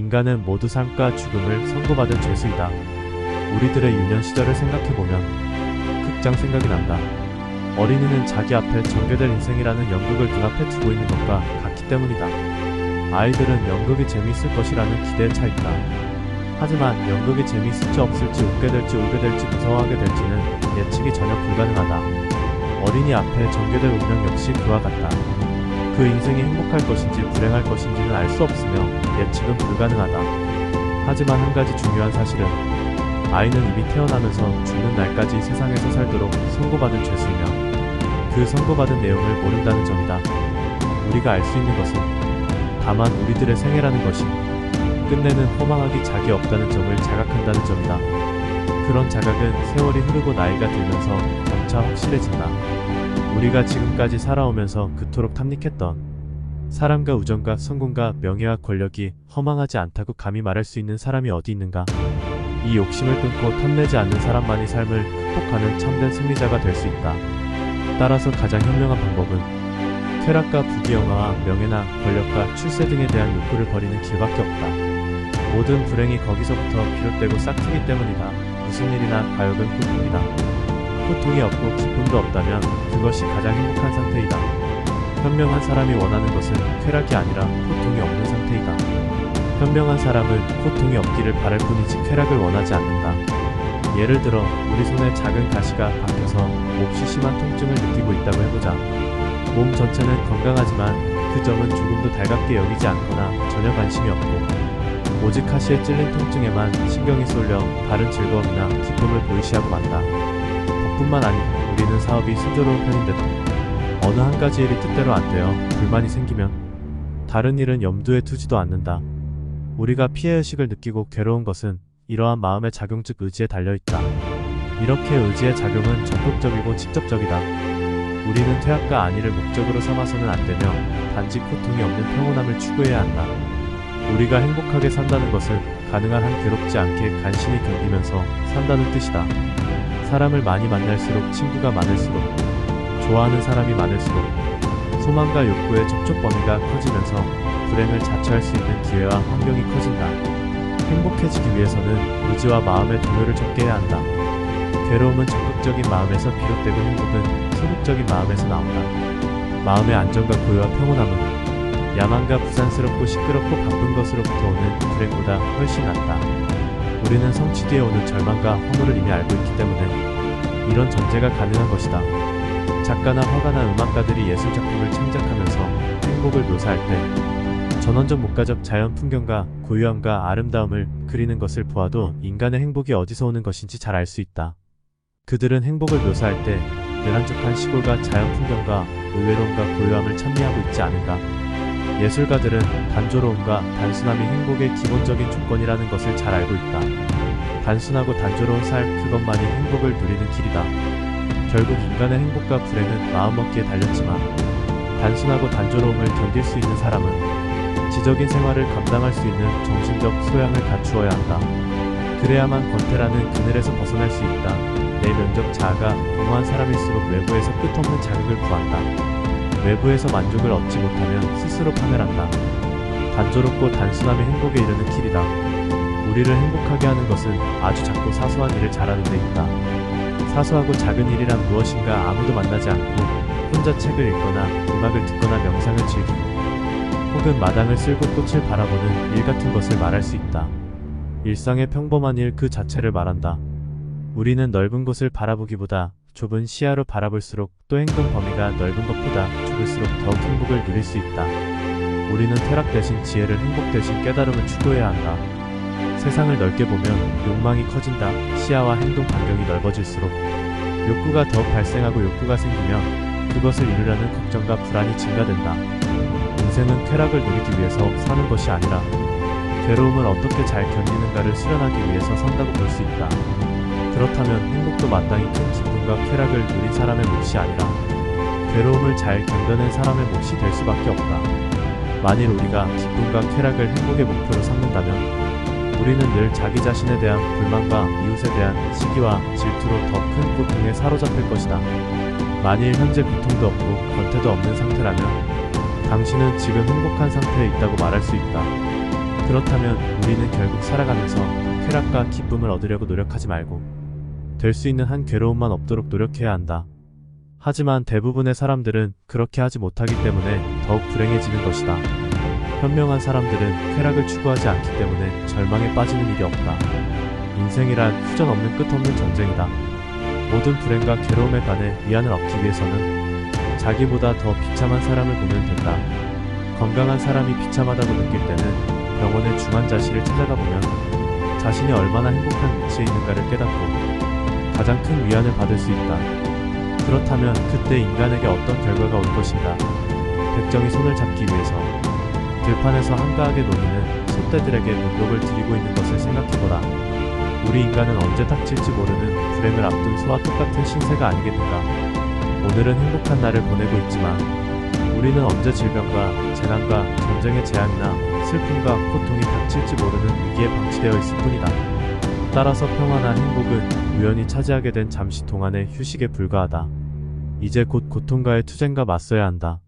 인간은 모두 삶과 죽음을 선고받은 죄수이다. 우리들의 유년 시절을 생각해보면 극장 생각이 난다. 어린이는 자기 앞에 전개될 인생이라는 연극을 눈앞에 두고 있는 것과 같기 때문이다. 아이들은 연극이 재미있을 것이라는 기대에 차 있다. 하지만 연극이 재미있을지 없을지 웃게 될지 울게 될지 무서워하게 될지는 예측이 전혀 불가능하다. 어린이 앞에 전개될 운명 역시 그와 같다. 그 인생이 행복할 것인지 불행할 것인지는 알 수 없으며 예측은 불가능하다. 하지만 한 가지 중요한 사실은 아이는 이미 태어나면서 죽는 날까지 세상에서 살도록 선고받은 죄수이며 그 선고받은 내용을 모른다는 점이다. 우리가 알 수 있는 것은 다만 우리들의 생애라는 것이 끝내는 허망하기 작이 없다는 점을 자각한다는 점이다. 그런 자각은 세월이 흐르고 나이가 들면서 점차 확실해진다. 우리가 지금까지 살아오면서 그토록 탐닉했던 사람과 우정과 성공과 명예와 권력이 허망하지 않다고 감히 말할 수 있는 사람이 어디 있는가? 이 욕심을 끊고 탐내지 않는 사람만이 삶을 극복하는 참된 승리자가 될 수 있다. 따라서 가장 현명한 방법은 쾌락과 부귀영화와 명예나 권력과 출세 등에 대한 욕구를 버리는 길밖에 없다. 모든 불행이 거기서부터 비롯되고 싹트기 때문이다. 무슨 일이나 과욕은 고통이다. 고통이 없고 기쁨도 없다면 그것이 가장 행복한 상태이다. 현명한 사람이 원하는 것은 쾌락이 아니라 고통이 없는 상태이다. 현명한 사람은 고통이 없기를 바랄 뿐이지 쾌락을 원하지 않는다. 예를 들어 우리 손에 작은 가시가 박혀서 몹시 심한 통증을 느끼고 있다고 해보자. 몸 전체는 건강하지만 그 점은 조금도 달갑게 여기지 않거나 전혀 관심이 없고 오직 가시에 찔린 통증에만 신경이 쏠려 다른 즐거움이나 기쁨을 도외시하고 만다. 뿐만 아니고 우리는 사업이 순조로운 편인데도 어느 한 가지 일이 뜻대로 안 되어 불만이 생기면 다른 일은 염두에 두지도 않는다. 우리가 피해의식을 느끼고 괴로운 것은 이러한 마음의 작용 즉 의지에 달려있다. 이렇게 의지의 작용은 적극적이고 직접적이다. 우리는 퇴학과 안위를 목적으로 삼아서는 안 되며 단지 고통이 없는 평온함을 추구해야 한다. 우리가 행복하게 산다는 것은 가능한 한 괴롭지 않게 간신히 견디면서 산다는 뜻이다. 사람을 많이 만날수록 친구가 많을수록 좋아하는 사람이 많을수록 소망과 욕구의 접촉 범위가 커지면서 불행을 자초할 수 있는 기회와 환경이 커진다. 행복해지기 위해서는 의지와 마음의 동요를 적게 해야 한다. 괴로움은 적극적인 마음에서 비롯되고 행복은 소극적인 마음에서 나온다. 마음의 안정과 고요와 평온함은 야만과 부산스럽고 시끄럽고 바쁜 것으로부터 오는 불행보다 훨씬 낫다. 우리는 성취 뒤에 오는 절망과 허물을 이미 알고 있기 때문에 이런 전제가 가능한 것이다. 작가나 화가나 음악가들이 예술작품을 창작하면서 행복을 묘사할 때 전원적 목가적 자연 풍경과 고유함과 아름다움을 그리는 것을 보아도 인간의 행복이 어디서 오는 것인지 잘 알 수 있다. 그들은 행복을 묘사할 때 늘 한적한 시골과 자연 풍경과 의외로움과 고요함을 찬미하고 있지 않은가. 예술가들은 단조로움과 단순함이 행복의 기본적인 조건이라는 것을 잘 알고 있다. 단순하고 단조로운 삶 그것만이 행복을 누리는 길이다. 결국 인간의 행복과 불행은 마음먹기에 달렸지만 단순하고 단조로움을 견딜 수 있는 사람은 지적인 생활을 감당할 수 있는 정신적 소양을 갖추어야 한다. 그래야만 권태라는 그늘에서 벗어날 수 있다. 내면적 자아가 공허한 사람일수록 외부에서 끝없는 자극을 구한다. 외부에서 만족을 얻지 못하면 스스로 파멸한다. 단조롭고 단순함이 행복에 이르는 길이다. 우리를 행복하게 하는 것은 아주 작고 사소한 일을 잘하는 데 있다. 사소하고 작은 일이란 무엇인가 아무도 만나지 않고 혼자 책을 읽거나 음악을 듣거나 명상을 즐기고 혹은 마당을 쓸고 꽃을 바라보는 일 같은 것을 말할 수 있다. 일상의 평범한 일 그 자체를 말한다. 우리는 넓은 곳을 바라보기보다 좁은 시야로 바라볼수록 또 행동 범위가 넓은 것보다 좁을수록 더욱 행복을 누릴 수 있다. 우리는 쾌락 대신 지혜를 행복 대신 깨달음을 추구해야 한다. 세상을 넓게 보면 욕망이 커진다. 시야와 행동 반경이 넓어질수록 욕구가 더욱 발생하고 욕구가 생기면 그것을 이루려는 걱정과 불안이 증가된다. 인생은 쾌락을 누리기 위해서 사는 것이 아니라 괴로움을 어떻게 잘 견디는가를 수련하기 위해서 산다고 볼 수 있다. 그렇다면 행복도 마땅히 큰 기쁨과 쾌락을 누린 사람의 몫이 아니라 괴로움을 잘 견뎌낸 사람의 몫이 될 수밖에 없다. 만일 우리가 기쁨과 쾌락을 행복의 목표로 삼는다면 우리는 늘 자기 자신에 대한 불만과 이웃에 대한 시기와 질투로 더 큰 고통에 사로잡힐 것이다. 만일 현재 고통도 없고 권태도 없는 상태라면 당신은 지금 행복한 상태에 있다고 말할 수 있다. 그렇다면 우리는 결국 살아가면서 쾌락과 기쁨을 얻으려고 노력하지 말고 될 수 있는 한 괴로움만 없도록 노력해야 한다. 하지만 대부분의 사람들은 그렇게 하지 못하기 때문에 더욱 불행해지는 것이다. 현명한 사람들은 쾌락을 추구하지 않기 때문에 절망에 빠지는 일이 없다. 인생이란 후전 없는 끝없는 전쟁이다. 모든 불행과 괴로움에 관해 위안을 얻기 위해서는 자기보다 더 비참한 사람을 보면 된다. 건강한 사람이 비참하다고 느낄 때는 병원의 중환자실을 찾아가 보면 자신이 얼마나 행복한 위치에 있는가를 깨닫고 가장 큰 위안을 받을 수 있다. 그렇다면 그때 인간에게 어떤 결과가 올 것인가? 백정이 손을 잡기 위해서 들판에서 한가하게 노니는 소떼들에게 문독을 드리고 있는 것을 생각해보라. 우리 인간은 언제 닥칠지 모르는 불행을 앞둔 소와 똑같은 신세가 아니겠는가? 오늘은 행복한 날을 보내고 있지만 우리는 언제 질병과 재난과 전쟁의 재앙이나 슬픔과 고통이 닥칠지 모르는 위기에 방치되어 있을 뿐이다. 따라서 평화나 행복은 우연히 차지하게 된 잠시 동안의 휴식에 불과하다. 이제 곧 고통과의 투쟁과 맞서야 한다.